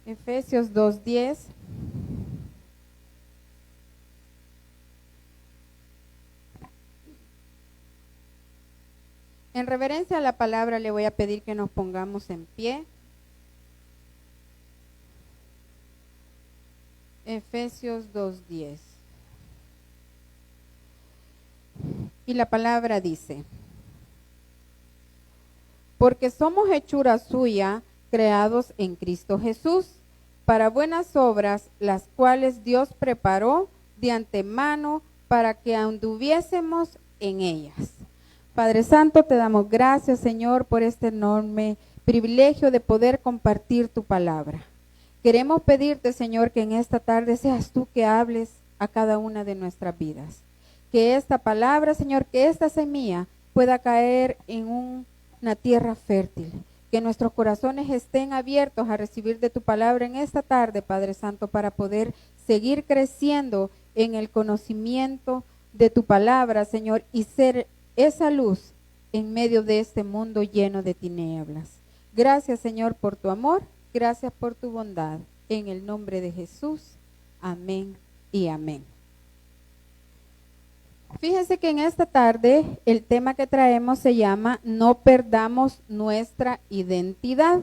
Efesios 2:10. En reverencia a la palabra le voy a pedir que nos pongamos en pie. Efesios 2:10. Y la palabra dice: porque somos hechura suya, creados en Cristo Jesús, para buenas obras, las cuales Dios preparó de antemano para que anduviésemos en ellas. Padre Santo, te damos gracias, Señor, por este enorme privilegio de poder compartir tu palabra. Queremos pedirte, Señor, que en esta tarde seas tú que hables a cada una de nuestras vidas. Que esta palabra, Señor, que esta semilla pueda caer en una tierra fértil. Que nuestros corazones estén abiertos a recibir de tu palabra en esta tarde, Padre Santo, para poder seguir creciendo en el conocimiento de tu palabra, Señor, y ser esa luz en medio de este mundo lleno de tinieblas. Gracias, Señor, por tu amor. Gracias por tu bondad. En el nombre de Jesús. Amén y amén. Fíjense que en esta tarde el tema que traemos se llama No perdamos nuestra identidad.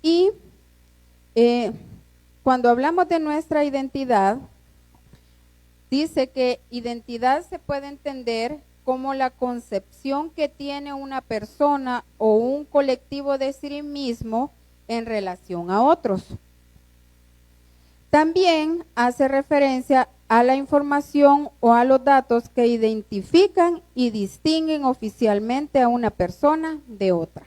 Y cuando hablamos de nuestra identidad, dice que identidad se puede entender como la concepción que tiene una persona o un colectivo de sí mismo en relación a otros. También hace referencia a la información o a los datos que identifican y distinguen oficialmente a una persona de otra.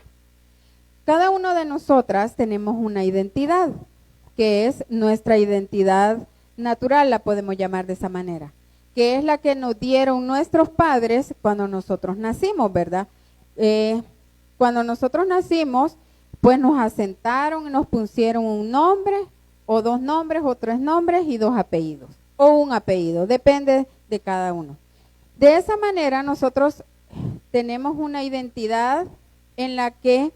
Cada uno de nosotras tenemos una identidad, que es nuestra identidad natural, la podemos llamar de esa manera, que es la que nos dieron nuestros padres cuando nosotros nacimos, ¿verdad? Cuando nosotros nacimos, pues nos asentaron y nos pusieron un nombre, o dos nombres, o tres nombres y dos apellidos, o un apellido, depende de cada uno. De esa manera nosotros tenemos una identidad en la que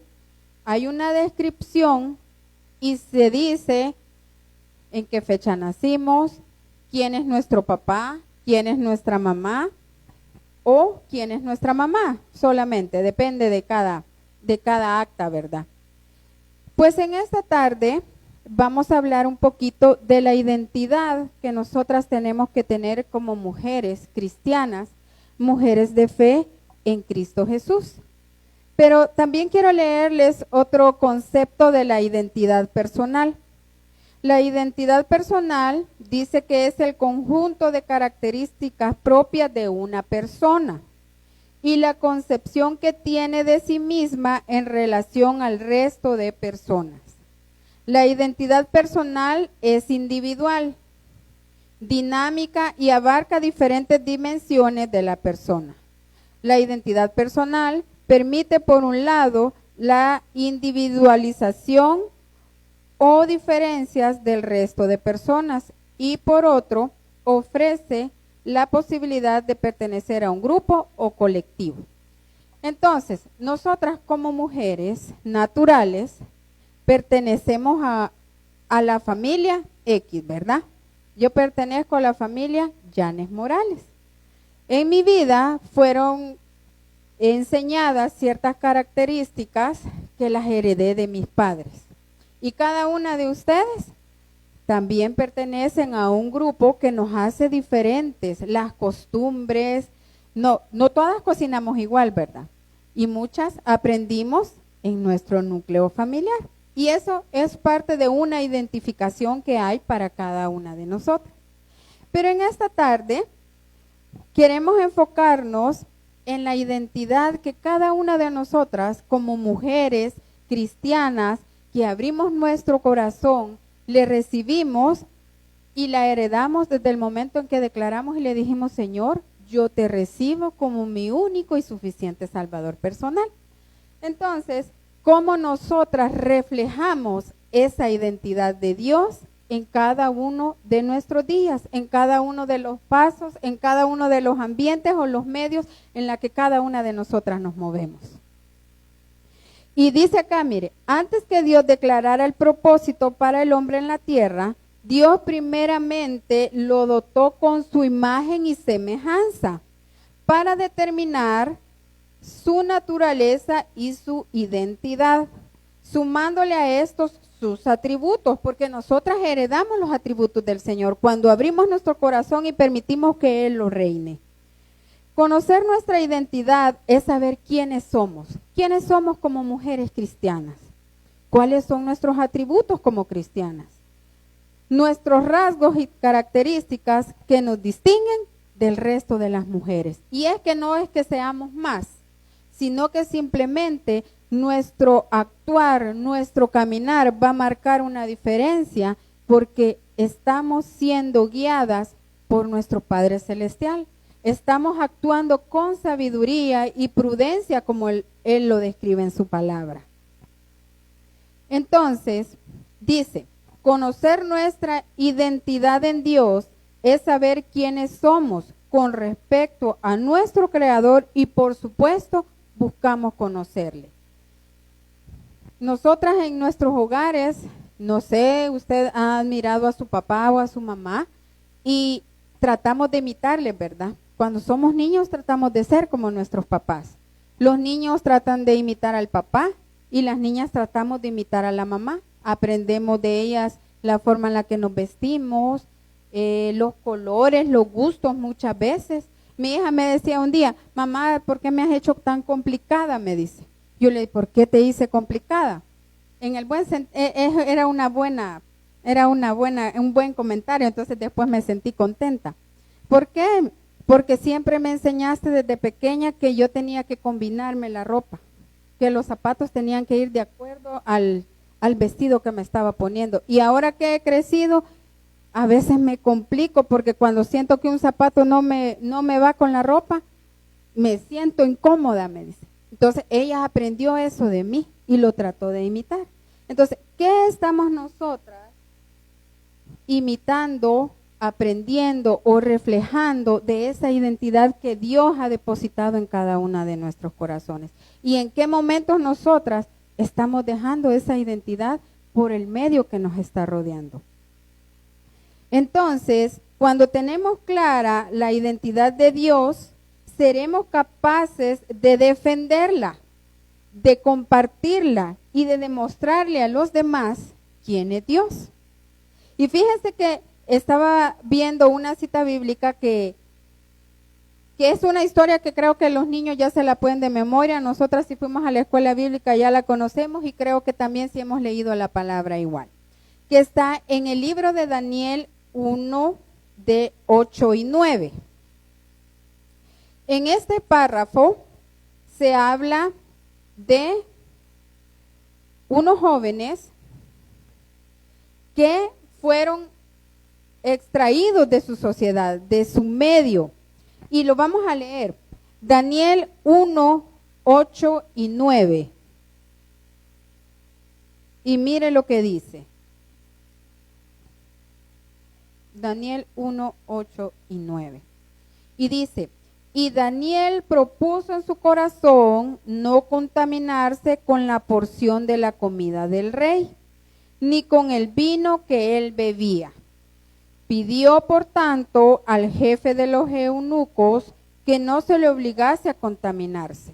hay una descripción y se dice en qué fecha nacimos, quién es nuestro papá, quién es nuestra mamá o quién es nuestra mamá, solamente, depende de cada acta, ¿verdad? Pues en esta tarde vamos a hablar un poquito de la identidad que nosotras tenemos que tener como mujeres cristianas, mujeres de fe en Cristo Jesús. Pero también quiero leerles otro concepto de la identidad personal. La identidad personal dice que es el conjunto de características propias de una persona y la concepción que tiene de sí misma en relación al resto de personas. La identidad personal es individual, dinámica y abarca diferentes dimensiones de la persona. La identidad personal permite, por un lado, la individualización o diferencias del resto de personas y por otro, ofrece la posibilidad de pertenecer a un grupo o colectivo. Entonces, nosotras como mujeres naturales pertenecemos a la familia X, ¿verdad? Yo pertenezco a la familia Yanes Morales. En mi vida fueron enseñadas ciertas características que las heredé de mis padres. Y cada una de ustedes también pertenecen a un grupo que nos hace diferentes, las costumbres, no todas cocinamos igual, ¿verdad? Y muchas aprendimos en nuestro núcleo familiar. Y eso es parte de una identificación que hay para cada una de nosotras. Pero en esta tarde queremos enfocarnos en la identidad que cada una de nosotras como mujeres cristianas que abrimos nuestro corazón, le recibimos y la heredamos desde el momento en que declaramos y le dijimos: Señor, yo te recibo como mi único y suficiente Salvador personal. Entonces, ¿cómo nosotras reflejamos esa identidad de Dios en cada uno de nuestros días, en cada uno de los pasos, en cada uno de los ambientes o los medios en la que cada una de nosotras nos movemos? Y dice acá, mire, antes que Dios declarara el propósito para el hombre en la tierra, Dios primeramente lo dotó con su imagen y semejanza para determinar su naturaleza y su identidad, sumándole a estos sus atributos, porque nosotras heredamos los atributos del Señor cuando abrimos nuestro corazón y permitimos que Él lo reine. Conocer nuestra identidad es saber quiénes somos como mujeres cristianas, cuáles son nuestros atributos como cristianas, nuestros rasgos y características que nos distinguen del resto de las mujeres. Y es que no es que seamos más, sino que simplemente nuestro actuar, nuestro caminar va a marcar una diferencia porque estamos siendo guiadas por nuestro Padre Celestial. Estamos actuando con sabiduría y prudencia como Él lo describe en su palabra. Entonces, dice, conocer nuestra identidad en Dios es saber quiénes somos con respecto a nuestro Creador y por supuesto buscamos conocerle. Nosotras en nuestros hogares, no sé, usted ha admirado a su papá o a su mamá y tratamos de imitarles, ¿verdad? Cuando somos niños tratamos de ser como nuestros papás. Los niños tratan de imitar al papá y las niñas tratamos de imitar a la mamá. Aprendemos de ellas la forma en la que nos vestimos, los colores, los gustos muchas veces. Mi hija me decía un día, mamá, ¿por qué me has hecho tan complicada? Me dice. Yo le dije, ¿por qué te hice complicada? En el buen era un buen comentario, entonces después me sentí contenta. ¿Por qué? Porque siempre me enseñaste desde pequeña que yo tenía que combinarme la ropa, que los zapatos tenían que ir de acuerdo al vestido que me estaba poniendo. Y ahora que he crecido, a veces me complico porque cuando siento que un zapato no me va con la ropa, me siento incómoda, me dice. Entonces ella aprendió eso de mí y lo trató de imitar. Entonces, ¿qué estamos nosotras imitando, aprendiendo o reflejando de esa identidad que Dios ha depositado en cada una de nuestros corazones? ¿Y en qué momentos nosotras estamos dejando esa identidad por el medio que nos está rodeando? Entonces, cuando tenemos clara la identidad de Dios, seremos capaces de defenderla, de compartirla y de demostrarle a los demás quién es Dios. Y fíjense que estaba viendo una cita bíblica que es una historia que creo que los niños ya se la pueden de memoria. Nosotras si fuimos a la escuela bíblica ya la conocemos y creo que también si hemos leído la palabra igual. Que está en el libro de Daniel 1 de 8 y 9. En este párrafo se habla de unos jóvenes que fueron extraídos de su sociedad, de su medio. Y lo vamos a leer. Daniel 1, 8 y 9. Y mire lo que dice. Daniel 1, 8 y 9. Y dice, y Daniel propuso en su corazón no contaminarse con la porción de la comida del rey, ni con el vino que él bebía. Pidió, por tanto, al jefe de los eunucos que no se le obligase a contaminarse.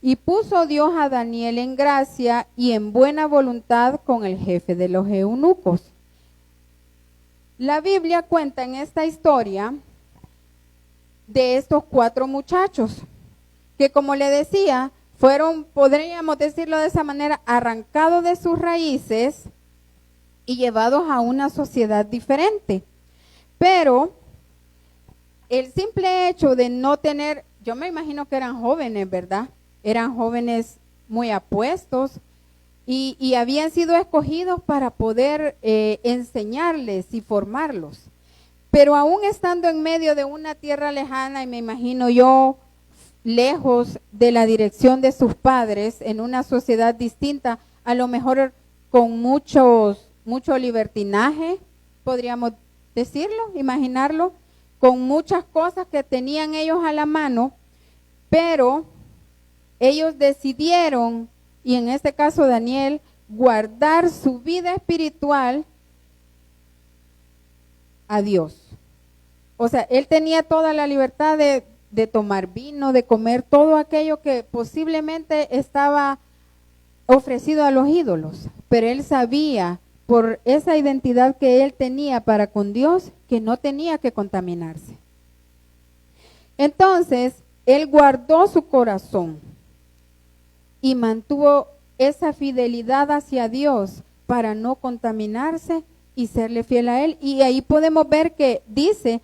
Y puso Dios a Daniel en gracia y en buena voluntad con el jefe de los eunucos. La Biblia cuenta en esta historia de estos 4 muchachos que, como le decía, fueron, podríamos decirlo de esa manera, arrancados de sus raíces y llevados a una sociedad diferente. Pero el simple hecho de no tener, yo me imagino que eran jóvenes, ¿verdad? Eran jóvenes muy apuestos y habían sido escogidos para poder enseñarles y formarlos. Pero aún estando en medio de una tierra lejana, y me imagino yo, lejos de la dirección de sus padres, en una sociedad distinta, a lo mejor con mucho libertinaje, podríamos decirlo, imaginarlo, con muchas cosas que tenían ellos a la mano, pero ellos decidieron y en este caso Daniel, guardar su vida espiritual a Dios. O sea, él tenía toda la libertad de tomar vino, de comer todo aquello que posiblemente estaba ofrecido a los ídolos, pero él sabía por esa identidad que él tenía para con Dios que no tenía que contaminarse. Entonces, él guardó su corazón y mantuvo esa fidelidad hacia Dios para no contaminarse y serle fiel a él. Y ahí podemos ver que dice,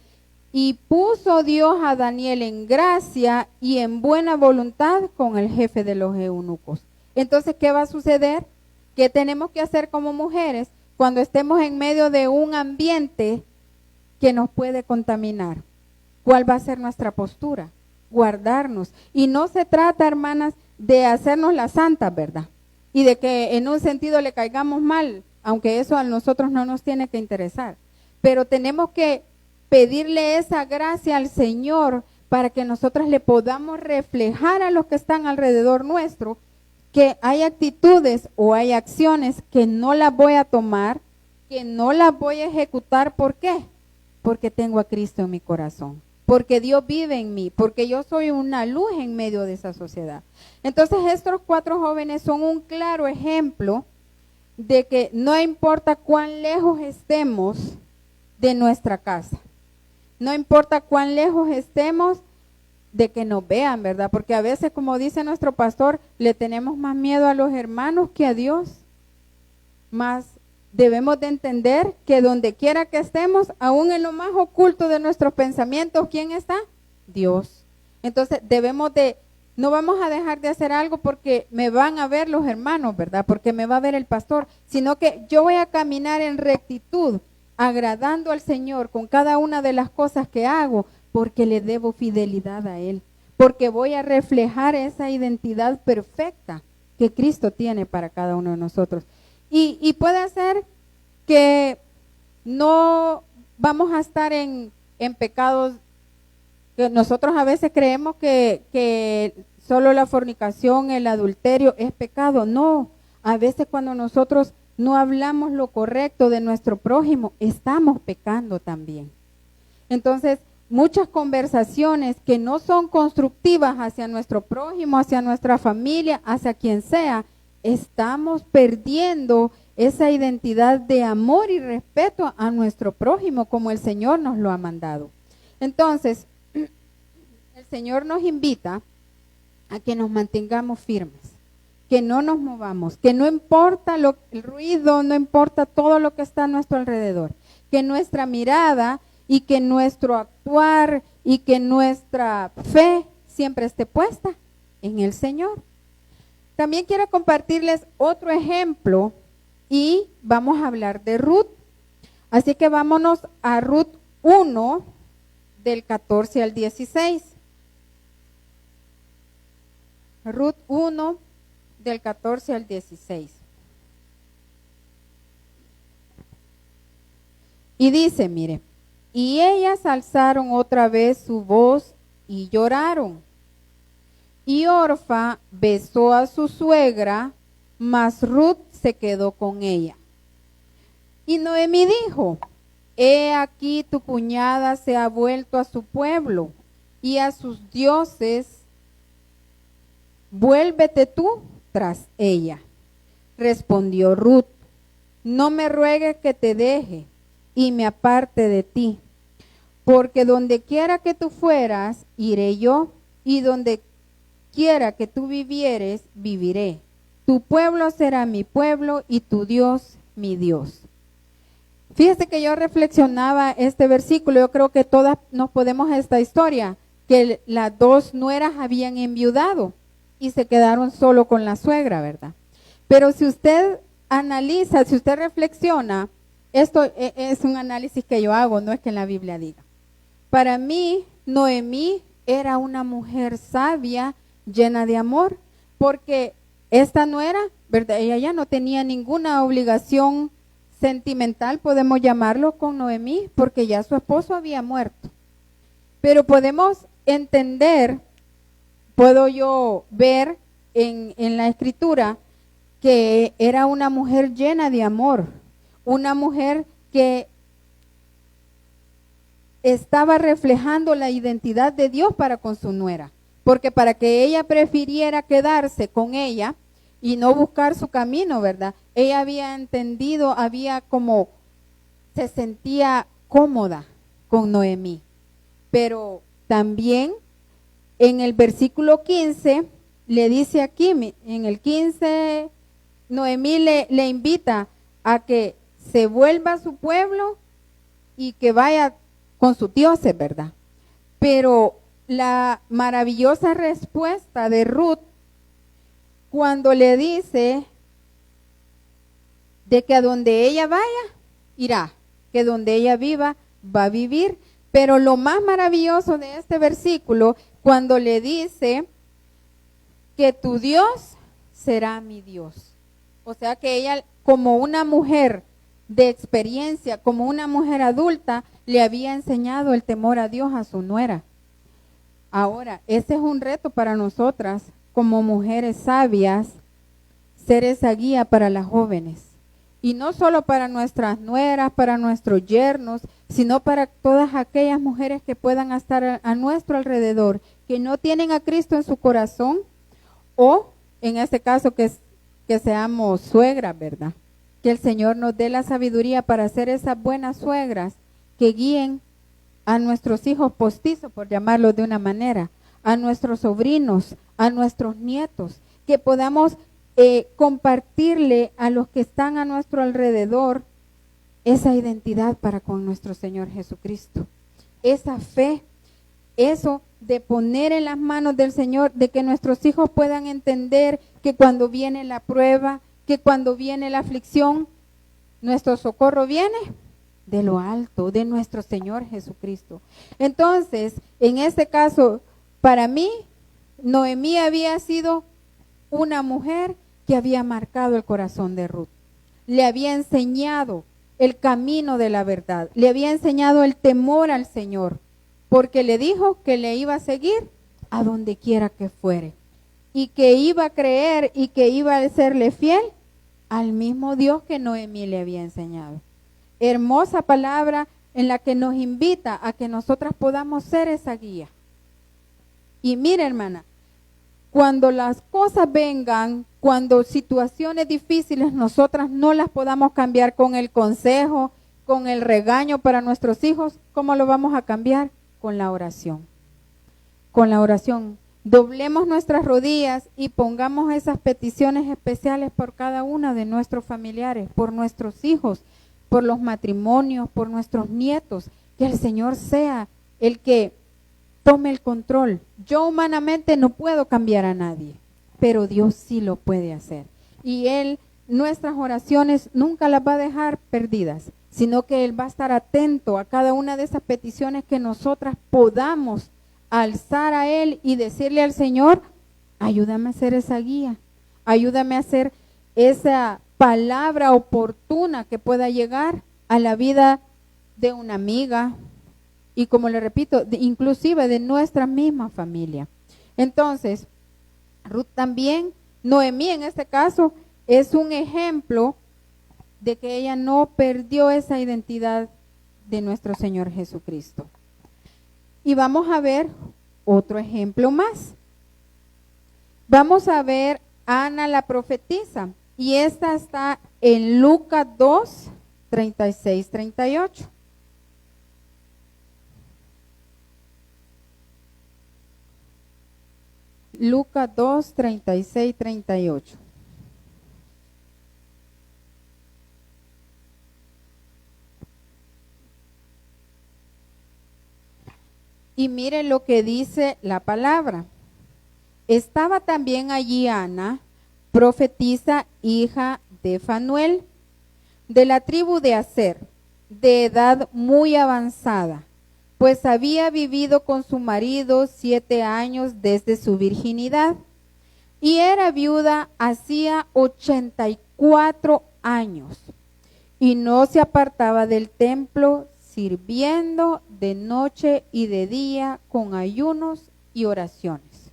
y puso Dios a Daniel en gracia y en buena voluntad con el jefe de los eunucos. Entonces, ¿qué va a suceder? ¿Qué tenemos que hacer como mujeres cuando estemos en medio de un ambiente que nos puede contaminar? ¿Cuál va a ser nuestra postura? Guardarnos. Y no se trata, hermanas, de hacernos las santas, ¿verdad? Y de que en un sentido le caigamos mal, aunque eso a nosotros no nos tiene que interesar. Pero tenemos que pedirle esa gracia al Señor para que nosotros le podamos reflejar a los que están alrededor nuestro que hay actitudes o hay acciones que no las voy a tomar, que no las voy a ejecutar. ¿Por qué? Porque tengo a Cristo en mi corazón, porque Dios vive en mí, porque yo soy una luz en medio de esa sociedad. Entonces estos 4 jóvenes son un claro ejemplo de que no importa cuán lejos estemos de nuestra casa, no importa cuán lejos estemos de que nos vean, ¿verdad? Porque a veces, como dice nuestro pastor, le tenemos más miedo a los hermanos que a Dios. Más debemos de entender que donde quiera que estemos, aún en lo más oculto de nuestros pensamientos, ¿quién está? Dios. Entonces debemos de, no vamos a dejar de hacer algo porque me van a ver los hermanos, ¿verdad? Porque me va a ver el pastor, sino que yo voy a caminar en rectitud, agradando al Señor con cada una de las cosas que hago, porque le debo fidelidad a Él, porque voy a reflejar esa identidad perfecta que Cristo tiene para cada uno de nosotros. Y puede ser que no vamos a estar en pecados, que nosotros a veces creemos que solo la fornicación, el adulterio es pecado. No, a veces cuando nosotros no hablamos lo correcto de nuestro prójimo, estamos pecando también. Entonces, muchas conversaciones que no son constructivas hacia nuestro prójimo, hacia nuestra familia, hacia quien sea, estamos perdiendo esa identidad de amor y respeto a nuestro prójimo como el Señor nos lo ha mandado. Entonces, el Señor nos invita a que nos mantengamos firmes, que no nos movamos, que no importa el ruido, no importa todo lo que está a nuestro alrededor, que nuestra mirada y que nuestro actuar y que nuestra fe siempre esté puesta en el Señor. También quiero compartirles otro ejemplo y vamos a hablar de Ruth. Así que vámonos a Ruth 1, del 14 al 16. Ruth 1, del 14 al 16. Y dice, mire, y ellas alzaron otra vez su voz y lloraron. Y Orfa besó a su suegra, mas Ruth se quedó con ella. Y Noemí dijo, he aquí tu cuñada se ha vuelto a su pueblo y a sus dioses, vuélvete tú tras ella. Respondió Ruth, no me ruegues que te deje y me aparte de ti, porque donde quiera que tú fueras, iré yo, y donde quiera que tú vivieres, viviré. Tu pueblo será mi pueblo y tu Dios mi Dios. Fíjese que yo reflexionaba este versículo, yo creo que todas nos podemos esta historia, que las 2 nueras habían enviudado y se quedaron solo con la suegra, ¿verdad? Pero si usted analiza, si usted reflexiona, esto es un análisis que yo hago, no es que en la Biblia diga. Para mí, Noemí era una mujer sabia, llena de amor, porque esta nuera, ¿verdad? Ella ya no tenía ninguna obligación sentimental, podemos llamarlo, con Noemí, porque ya su esposo había muerto. Pero podemos entender, puedo yo ver en la escritura, que era una mujer llena de amor, una mujer que estaba reflejando la identidad de Dios para con su nuera, porque para que ella prefiriera quedarse con ella y no buscar su camino, ¿verdad? Ella había entendido, se sentía cómoda con Noemí, pero también en el versículo 15 le dice aquí, en el 15, Noemí le invita a que se vuelva a su pueblo y que vaya con sus dioses, ¿verdad? Pero la maravillosa respuesta de Ruth, cuando le dice de que a donde ella vaya, irá, que donde ella viva, va a vivir. Pero lo más maravilloso de este versículo, cuando le dice que tu Dios será mi Dios. O sea que ella, como una mujer de experiencia, como una mujer adulta, le había enseñado el temor a Dios a su nuera. Ahora, ese es un reto para nosotras, como mujeres sabias, ser esa guía para las jóvenes. Y no solo para nuestras nueras, para nuestros yernos, sino para todas aquellas mujeres que puedan estar a nuestro alrededor, que no tienen a Cristo en su corazón, o en este caso que seamos suegras, ¿verdad? Que el Señor nos dé la sabiduría para ser esas buenas suegras que guíen a nuestros hijos postizos, por llamarlo de una manera, a nuestros sobrinos, a nuestros nietos, que podamos compartirle a los que están a nuestro alrededor esa identidad para con nuestro Señor Jesucristo, esa fe, eso de poner en las manos del Señor, de que nuestros hijos puedan entender que cuando viene la prueba, que cuando viene la aflicción, nuestro socorro viene de lo alto, de nuestro Señor Jesucristo. Entonces, en este caso, para mí, Noemí había sido una mujer que había marcado el corazón de Ruth. Le había enseñado el camino de la verdad, le había enseñado el temor al Señor, porque le dijo que le iba a seguir a donde quiera que fuere, y que iba a creer y que iba a serle fiel al mismo Dios que Noemí le había enseñado. Hermosa palabra en la que nos invita a que nosotras podamos ser esa guía. Y mira, hermana, cuando las cosas vengan, cuando situaciones difíciles nosotras no las podamos cambiar con el consejo, con el regaño para nuestros hijos, ¿cómo lo vamos a cambiar? Con la oración. Con la oración. Doblemos nuestras rodillas y pongamos esas peticiones especiales por cada uno de nuestros familiares, por nuestros hijos, por los matrimonios, por nuestros nietos, que el Señor sea el que tome el control. Yo humanamente no puedo cambiar a nadie, pero Dios sí lo puede hacer. Y Él, nuestras oraciones nunca las va a dejar perdidas, sino que Él va a estar atento a cada una de esas peticiones que nosotras podamos alzar a Él y decirle al Señor, ayúdame a ser esa guía, ayúdame a ser esa palabra oportuna que pueda llegar a la vida de una amiga, y como le repito, inclusive de nuestra misma familia. Entonces, Ruth también, Noemí en este caso, es un ejemplo de que ella no perdió esa identidad de nuestro Señor Jesucristo. Y vamos a ver otro ejemplo más. Vamos a ver a Ana la profetisa, y esta está en Lucas 2, 36, 38. Lucas 2, 36, 38. Y mire lo que dice la palabra. Estaba también allí Ana, profetisa, hija de Fanuel, de la tribu de Aser, de edad muy avanzada, pues había vivido con su marido 7 años desde su virginidad, y era viuda hacía 84 años, y no se apartaba del templo, sirviendo de noche y de día con ayunos y oraciones.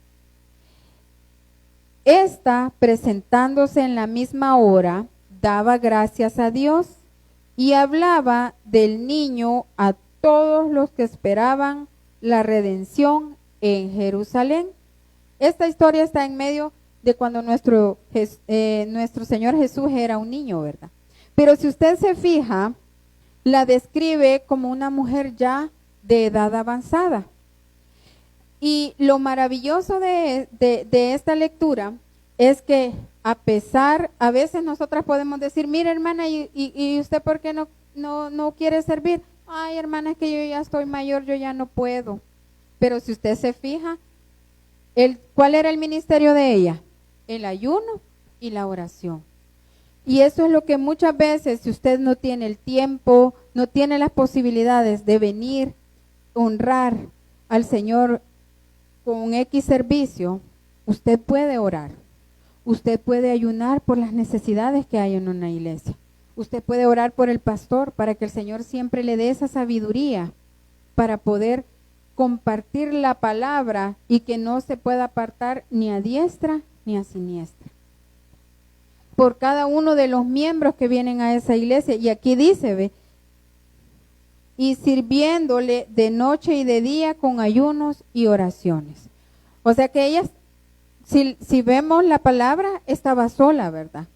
Esta, presentándose en la misma hora, daba gracias a Dios y hablaba del niño a todos los que esperaban la redención en Jerusalén. Esta historia está en medio de cuando nuestro Señor Jesús era un niño, ¿verdad? Pero si usted se fija, la describe como una mujer ya de edad avanzada. Y lo maravilloso de esta lectura es que a veces nosotras podemos decir, mire hermana, ¿y usted por qué no quiere servir? Ay hermana, es que yo ya estoy mayor, yo ya no puedo. Pero si usted se fija, ¿cuál era el ministerio de ella? El ayuno y la oración. Y eso es lo que muchas veces, si usted no tiene el tiempo, no tiene las posibilidades de venir, honrar al Señor con un X servicio, usted puede orar. Usted puede ayunar por las necesidades que hay en una iglesia. Usted puede orar por el pastor para que el Señor siempre le dé esa sabiduría para poder compartir la palabra y que no se pueda apartar ni a diestra ni a siniestra. Por cada uno de los miembros que vienen a esa iglesia. Y aquí dice, ve, y sirviéndole de noche y de día con ayunos y oraciones. O sea que ella, si vemos la palabra, estaba sola, ¿verdad?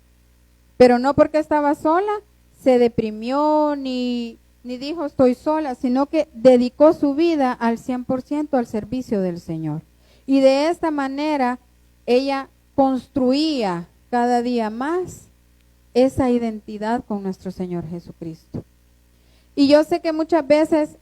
Pero no porque estaba sola, se deprimió ni dijo estoy sola, sino que dedicó su vida al 100% al servicio del Señor. Y de esta manera, ella construía cada día más esa identidad con nuestro Señor Jesucristo. Y yo sé que muchas veces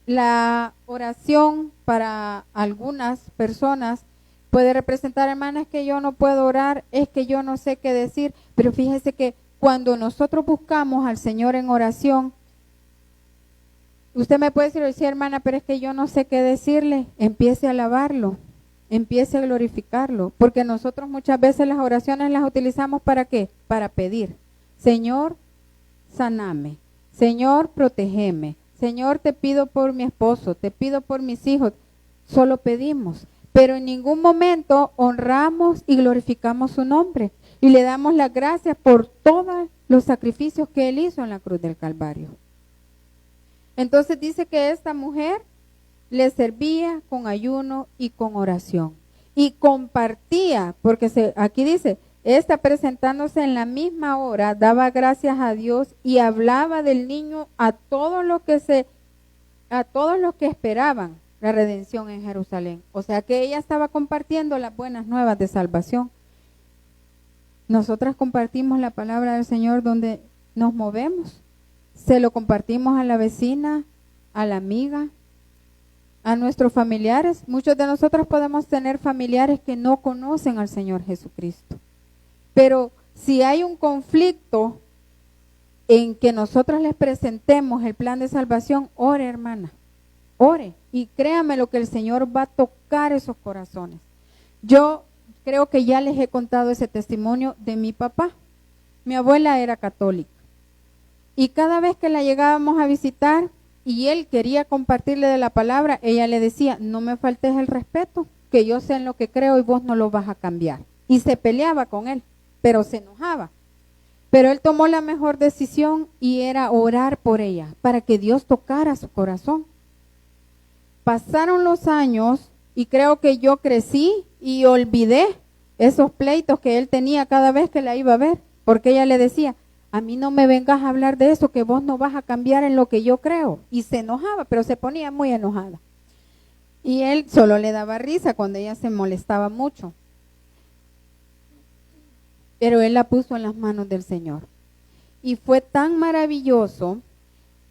la oración para algunas personas puede representar, hermanas, que yo no puedo orar, es que yo no sé qué decir, pero fíjese que cuando nosotros buscamos al Señor en oración, usted me puede decir, hermana, pero es que yo no sé qué decirle, empiece a alabarlo, empiece a glorificarlo, porque nosotros muchas veces las oraciones las utilizamos ¿para qué? Para pedir, Señor, saname, Señor, protégeme, Señor, te pido por mi esposo, te pido por mis hijos, solo pedimos, pero en ningún momento honramos y glorificamos su nombre y le damos las gracias por todos los sacrificios que Él hizo en la cruz del Calvario. Entonces dice que esta mujer le servía con ayuno y con oración y compartía, porque aquí dice, esta presentándose en la misma hora, daba gracias a Dios y hablaba del niño a todos los que esperaban la redención en Jerusalén. O sea que ella estaba compartiendo las buenas nuevas de salvación. Nosotras compartimos la palabra del Señor donde nos movemos. Se lo compartimos a la vecina, a la amiga, a nuestros familiares. Muchos de nosotros podemos tener familiares que no conocen al Señor Jesucristo. Pero si hay un conflicto en que nosotros les presentemos el plan de salvación, ore, hermana, ore. Y créame lo que el Señor va a tocar esos corazones. Yo creo que ya les he contado ese testimonio de mi papá. Mi abuela era católica. Y cada vez que la llegábamos a visitar y él quería compartirle de la palabra, ella le decía, no me faltes el respeto, que yo sé en lo que creo y vos no lo vas a cambiar. Y se peleaba con él, pero se enojaba. Pero él tomó la mejor decisión y era orar por ella, para que Dios tocara su corazón. Pasaron los años y creo que yo crecí y olvidé esos pleitos que él tenía cada vez que la iba a ver, porque ella le decía, a mí no me vengas a hablar de eso, que vos no vas a cambiar en lo que yo creo. Y se enojaba, pero se ponía muy enojada. Y él solo le daba risa cuando ella se molestaba mucho. Pero él la puso en las manos del Señor. Y fue tan maravilloso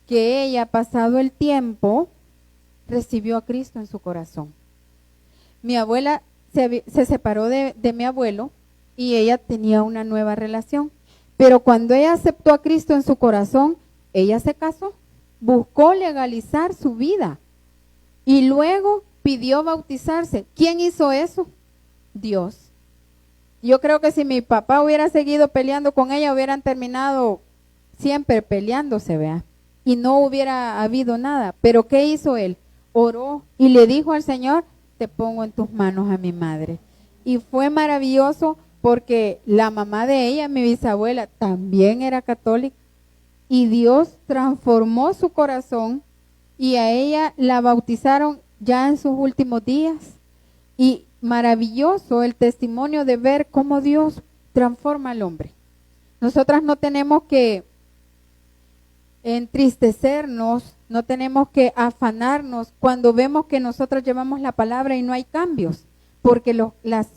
que ella, pasado el tiempo, recibió a Cristo en su corazón. Mi abuela se separó de mi abuelo y ella tenía una nueva relación. Pero cuando ella aceptó a Cristo en su corazón, ella se casó, buscó legalizar su vida y luego pidió bautizarse. ¿Quién hizo eso? Dios. Yo creo que si mi papá hubiera seguido peleando con ella, hubieran terminado siempre peleándose, vea, y no hubiera habido nada. Pero ¿qué hizo él? Oró y le dijo al Señor, te pongo en tus manos a mi madre. Y fue maravilloso porque la mamá de ella, mi bisabuela, también era católica y Dios transformó su corazón y a ella la bautizaron ya en sus últimos días. Y maravilloso el testimonio de ver cómo Dios transforma al hombre. Nosotras no tenemos que entristecernos, no tenemos que afanarnos cuando vemos que nosotros llevamos la palabra y no hay cambios, porque las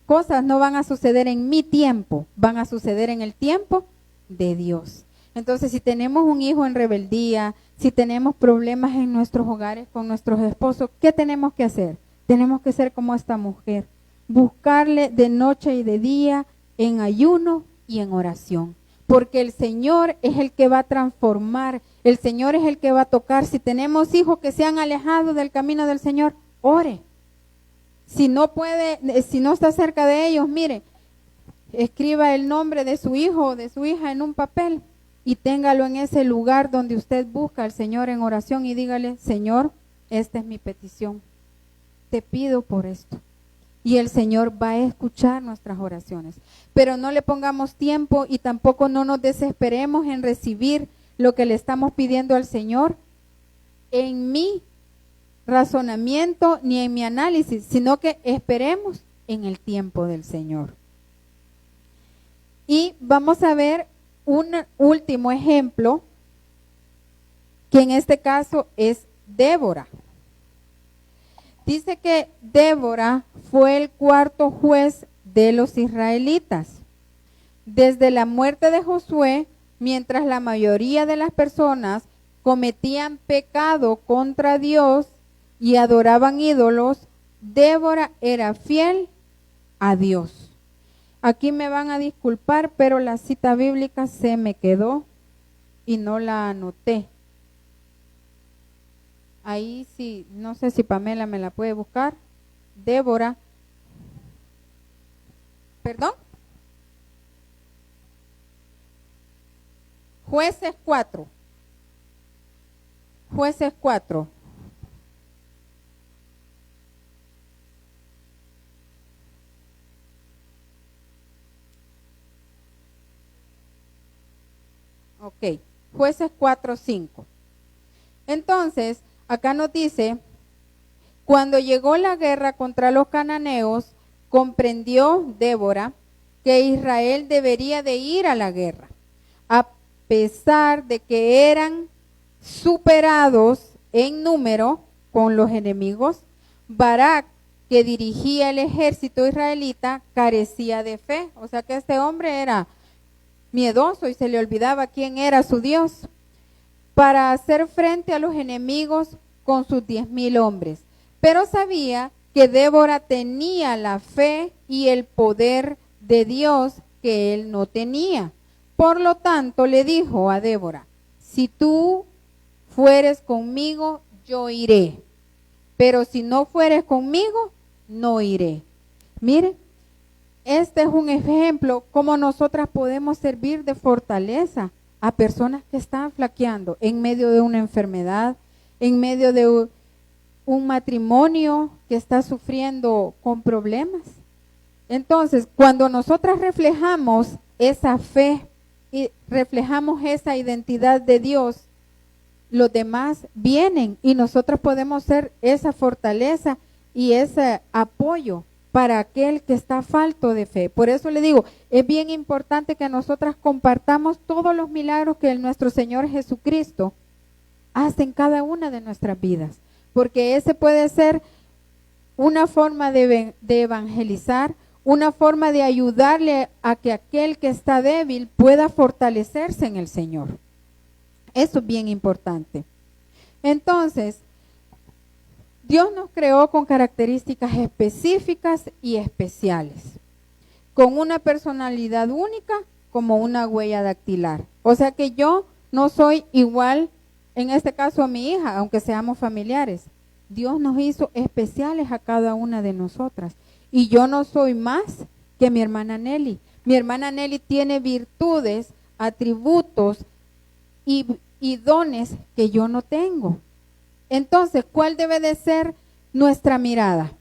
cosas no van a suceder en mi tiempo, van a suceder en el tiempo de Dios. Entonces, si tenemos un hijo en rebeldía, si tenemos problemas en nuestros hogares con nuestros esposos, ¿qué tenemos que hacer? Tenemos que ser como esta mujer, buscarle de noche y de día en ayuno y en oración. Porque el Señor es el que va a transformar, el Señor es el que va a tocar. Si tenemos hijos que se han alejado del camino del Señor, ore. Si no puede, si no está cerca de ellos, mire, escriba el nombre de su hijo o de su hija en un papel y téngalo en ese lugar donde usted busca al Señor en oración y dígale, Señor, esta es mi petición, te pido por esto. Y el Señor va a escuchar nuestras oraciones. Pero no le pongamos tiempo y tampoco no nos desesperemos en recibir lo que le estamos pidiendo al Señor en mi razonamiento ni en mi análisis, sino que esperemos en el tiempo del Señor. Y vamos a ver un último ejemplo, que en este caso es Débora. Dice que Débora fue el cuarto juez de los israelitas. Desde la muerte de Josué, mientras la mayoría de las personas cometían pecado contra Dios y adoraban ídolos, Débora era fiel a Dios. Aquí me van a disculpar, pero la cita bíblica se me quedó y no la anoté. Ahí sí, no sé si Pamela me la puede buscar. Débora. ¿Perdón? Jueces 4. Jueces 4. Ok. Jueces 4:5. Entonces, acá nos dice, cuando llegó la guerra contra los cananeos, comprendió Débora que Israel debería de ir a la guerra, a pesar de que eran superados en número con los enemigos. Barak, que dirigía el ejército israelita, carecía de fe. O sea que este hombre era miedoso y se le olvidaba quién era su Dios, para hacer frente a los enemigos con sus 10,000 hombres. Pero sabía que Débora tenía la fe y el poder de Dios que él no tenía. Por lo tanto, le dijo a Débora, si tú fueres conmigo, yo iré. Pero si no fueres conmigo, no iré. Mire, este es un ejemplo cómo nosotras podemos servir de fortaleza a personas que están flaqueando en medio de una enfermedad, en medio de un matrimonio que está sufriendo con problemas. Entonces, cuando nosotras reflejamos esa fe y reflejamos esa identidad de Dios, los demás vienen y nosotros podemos ser esa fortaleza y ese apoyo para aquel que está falto de fe. Por eso le digo, es bien importante que nosotras compartamos todos los milagros que nuestro Señor Jesucristo hace en cada una de nuestras vidas, porque ese puede ser una forma de evangelizar, una forma de ayudarle a que aquel que está débil pueda fortalecerse en el Señor. Eso es bien importante. Entonces, Dios nos creó con características específicas y especiales, con una personalidad única como una huella dactilar. O sea que yo no soy igual, en este caso a mi hija, aunque seamos familiares. Dios nos hizo especiales a cada una de nosotras. Y yo no soy más que mi hermana Nelly. Mi hermana Nelly tiene virtudes, atributos y dones que yo no tengo. Entonces, ¿cuál debe de ser nuestra mirada?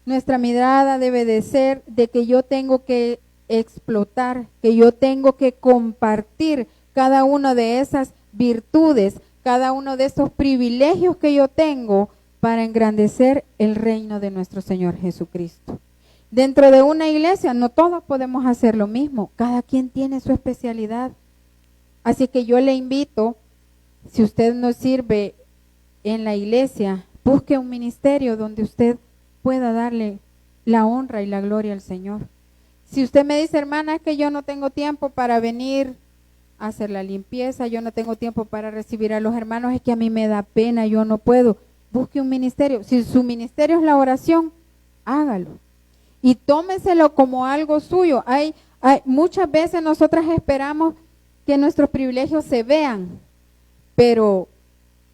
Nuestra mirada debe de ser de que yo tengo que explotar, que yo tengo que compartir cada una de esas virtudes, cada uno de esos privilegios que yo tengo para engrandecer el reino de nuestro Señor Jesucristo. Dentro de una iglesia no todos podemos hacer lo mismo, cada quien tiene su especialidad. Así que yo le invito, si usted no sirve en la iglesia, busque un ministerio donde usted pueda darle la honra y la gloria al Señor. Si usted me dice, hermana, es que yo no tengo tiempo para venir a hacer la limpieza, yo no tengo tiempo para recibir a los hermanos, es que a mí me da pena, yo no puedo. Busque un ministerio. Si su ministerio es la oración, hágalo. Y tómeselo como algo suyo. Muchas veces nosotras esperamos que nuestros privilegios se vean, pero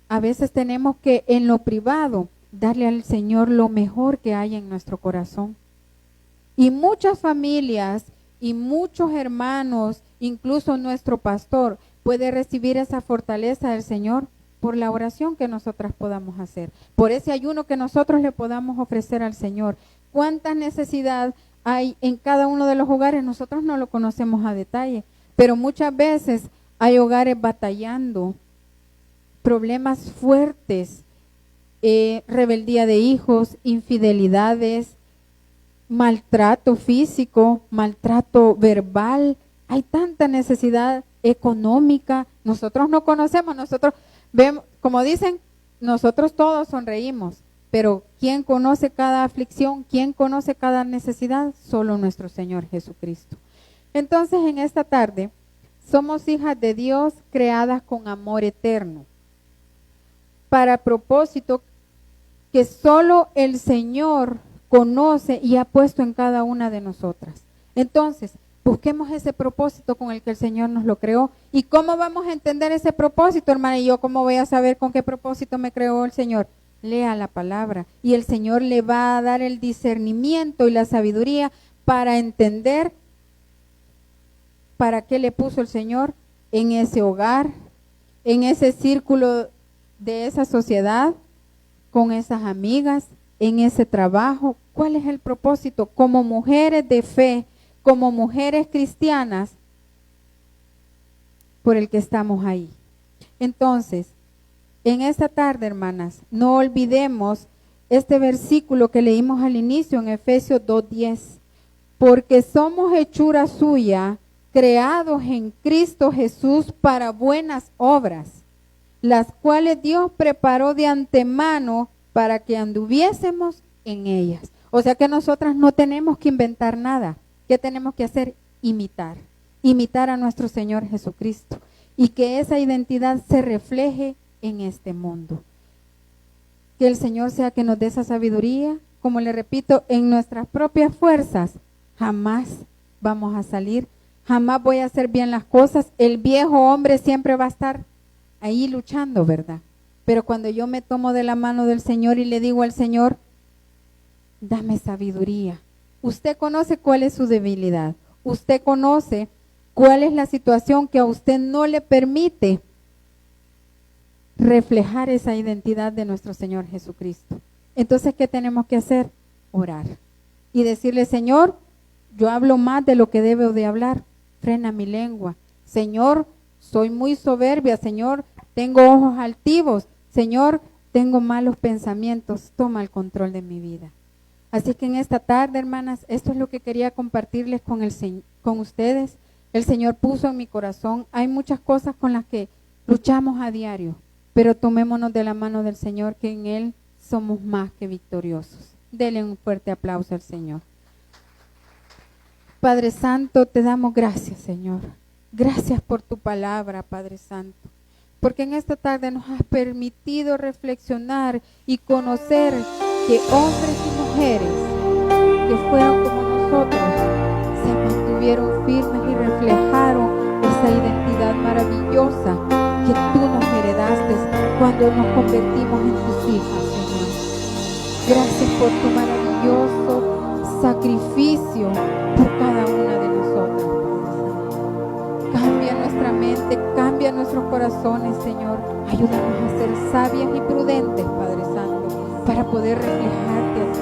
a veces tenemos que en lo privado darle al Señor lo mejor que hay en nuestro corazón. Y muchas familias y muchos hermanos, incluso nuestro pastor, puede recibir esa fortaleza del Señor por la oración que nosotras podamos hacer, por ese ayuno que nosotros le podamos ofrecer al Señor. ¿Cuánta necesidad hay en cada uno de los hogares? Nosotros no lo conocemos a detalle, pero muchas veces hay hogares batallando, problemas fuertes, rebeldía de hijos, infidelidades, maltrato físico, maltrato verbal. Hay tanta necesidad económica. Nosotros no conocemos, nosotros vemos, como dicen, nosotros todos sonreímos, pero ¿quién conoce cada aflicción? ¿Quién conoce cada necesidad? Solo nuestro Señor Jesucristo. Entonces, en esta tarde, somos hijas de Dios creadas con amor eterno, para propósito que solo el Señor conoce y ha puesto en cada una de nosotras. Entonces, busquemos ese propósito con el que el Señor nos lo creó. ¿Y cómo vamos a entender ese propósito, hermana? ¿Y yo cómo voy a saber con qué propósito me creó el Señor? Lea la palabra y el Señor le va a dar el discernimiento y la sabiduría para entender para qué le puso el Señor en ese hogar, en ese círculo de esa sociedad, con esas amigas, en ese trabajo. ¿Cuál es el propósito? Como mujeres de fe, como mujeres cristianas, por el que estamos ahí. Entonces, en esta tarde, hermanas, no olvidemos este versículo que leímos al inicio en Efesios 2:10, porque somos hechura suya, creados en Cristo Jesús para buenas obras, las cuales Dios preparó de antemano para que anduviésemos en ellas. O sea que nosotras no tenemos que inventar nada. ¿Qué tenemos que hacer? Imitar a nuestro Señor Jesucristo, y que esa identidad se refleje en este mundo. Que el Señor sea que nos dé esa sabiduría. Como le repito, en nuestras propias fuerzas jamás vamos a salir, jamás voy a hacer bien las cosas. El viejo hombre siempre va a estar ahí luchando, ¿verdad? Pero cuando yo me tomo de la mano del Señor y le digo al Señor, dame sabiduría. Usted conoce cuál es su debilidad. Usted conoce cuál es la situación que a usted no le permite reflejar esa identidad de nuestro Señor Jesucristo. Entonces, ¿qué tenemos que hacer? Orar y decirle, Señor, yo hablo más de lo que debo de hablar. Frena mi lengua. Señor, soy muy soberbia. Señor, tengo ojos altivos. Señor, tengo malos pensamientos. Toma el control de mi vida. Así que en esta tarde, hermanas, esto es lo que quería compartirles con ustedes. El Señor puso en mi corazón. Hay muchas cosas con las que luchamos a diario, pero tomémonos de la mano del Señor, que en Él somos más que victoriosos. Denle un fuerte aplauso al Señor. Padre Santo, te damos gracias, Señor. Gracias por tu palabra, Padre Santo, porque en esta tarde nos has permitido reflexionar y conocer que hombres y mujeres que fueron como nosotros se mantuvieron firmes y reflejaron esa identidad maravillosa que tú nos heredaste cuando nos convertimos en tus hijas, Señor. Gracias por tu maravilloso sacrificio por cada una de nosotras. Cambia nuestra mente, cambia nuestros corazones, Señor. Ayúdanos a ser sabias y prudentes, Padre Santo, para poder reflejarte a ti,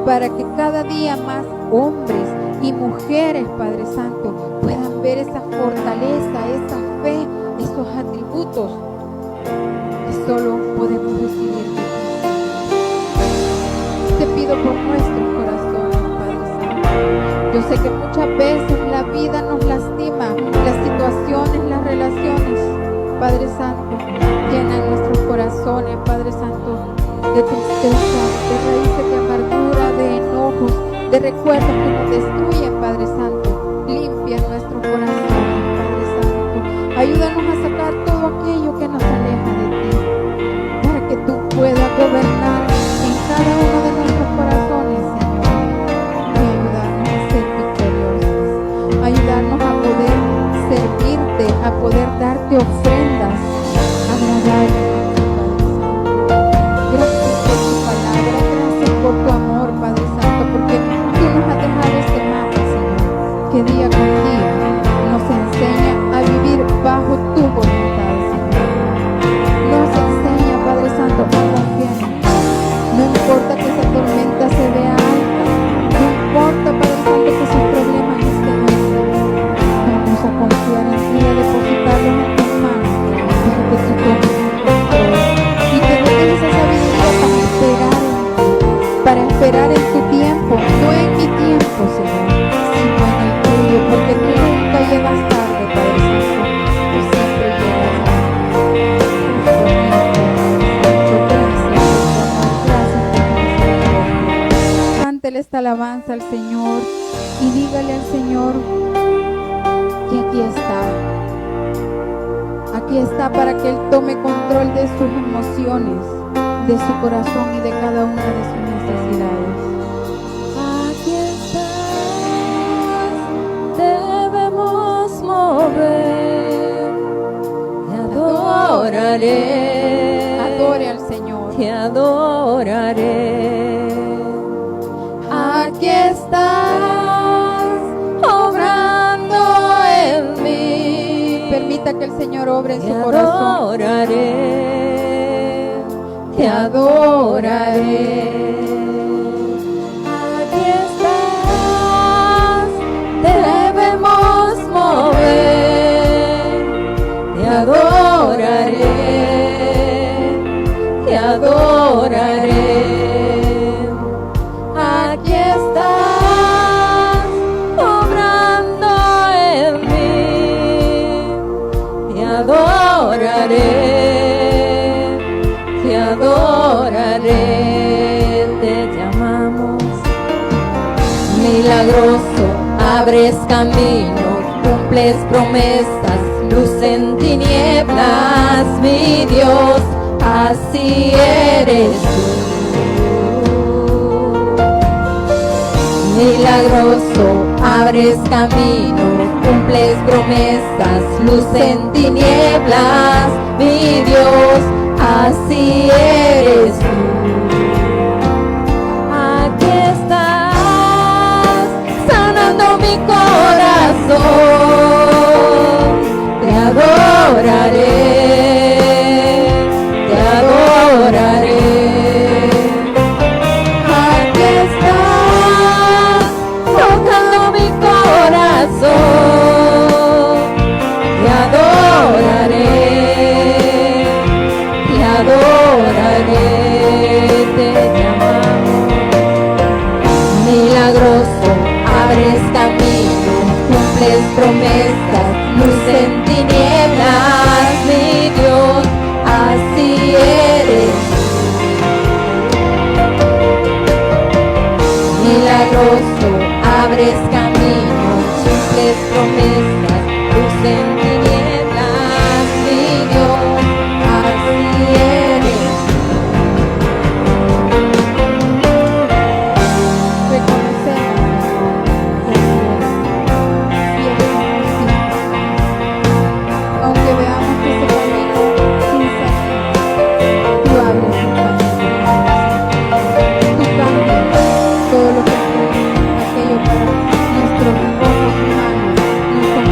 para que cada día más hombres y mujeres, Padre Santo, puedan ver esa fortaleza, esa fe, esos atributos que solo podemos recibir de ti. Te pido por nuestros corazones, Padre Santo. Yo sé que muchas veces la vida nos lastima, las situaciones, las relaciones, Padre Santo, llenan nuestros corazones, Padre Santo, de tristeza, de raíces de amargura, de enojos, de recuerdos que nos destruyen, Padre Santo. Limpia nuestros corazones, Padre Santo. Ayúdanos a sacar todo aquello que nos aleja de ti, para que tú puedas gobernar en cada uno de nuestros corazones, Señor, y ayudarnos a ser victoriosos, ayudarnos a poder servirte, a poder darte ofrendas agradables. Gracias por tu palabra, gracias por tu amor, Padre Santo, porque tú nos has dejado este mapa, Señor, que día con día nos enseña a vivir bajo tu voluntad, Señor. Nos enseña, Padre Santo, a confiar en ti. No importa que esa tormenta se vea alta, no importa, Padre Santo, que esos problemas estén altos. Vamos a confiar en ti, a depositarlos en tus manos, para que tú tomes el control y que nos des esa sabiduría para esperar en tu tiempo, no en mi tiempo, Señor, sino en el tuyo, porque tú nunca llegas tarde, Padre Santo, tú siempre llegas gracias. Cántele esta alabanza al Señor y dígale al Señor que aquí está para que Él tome control de sus emociones, de su corazón y de cada una de sus necesidades. Aquí estás, debemos mover, te adoraré, Adore al Señor. te adoraré. Aquí estás, obrando en mí, Permita que el Señor obre en te su corazón. adoraré, te adoraré. Aquí estás, debemos mover, te adoraré, te adoraré. Aquí estás, obrando en mí, te adoraré, te adoraré. Te llamamos milagroso, abres camino, cumples promesas, luz en tinieblas, mi Dios, así eres tú. Milagroso, abres camino, cumples promesas, luz en tinieblas, mi Dios, así eres tú. Aquí estás, sanando mi corazón, te adoraré, te adoraré. Aquí estás, tocando mi corazón, te adoraré, te adoraré. Te llamamos milagroso, abres camino, cumples promesas, luz en tinieblas, mi Dios, así eres. Milagroso, abres camino, cumples promesas, luz en tinieblas, mi Dios, así eres. Reconocemos que fiel somos siempre. Aunque veamos que ese camino sin salida, tú abres un camino. Tú cambias todo lo que fue aquello para nuestros ojos humanos no son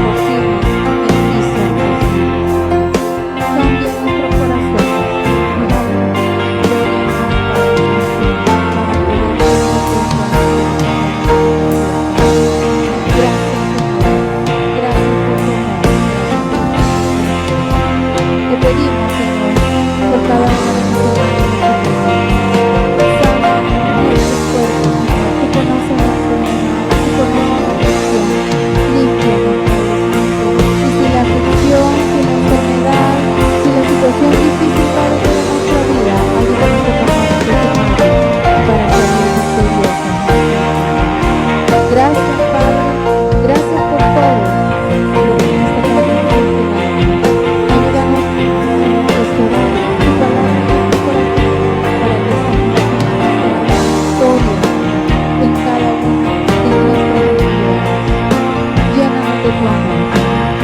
tu amor.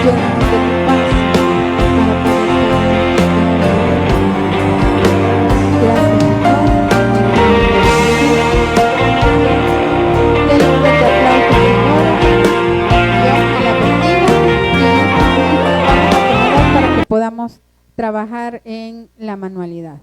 Llénanos de tu paz para poder ser. Gracias, Señor. Denle un fuerte aplauso, Señor. Dios me la bendiga y vamos a acomodar para que podamos trabajar en la manualidad.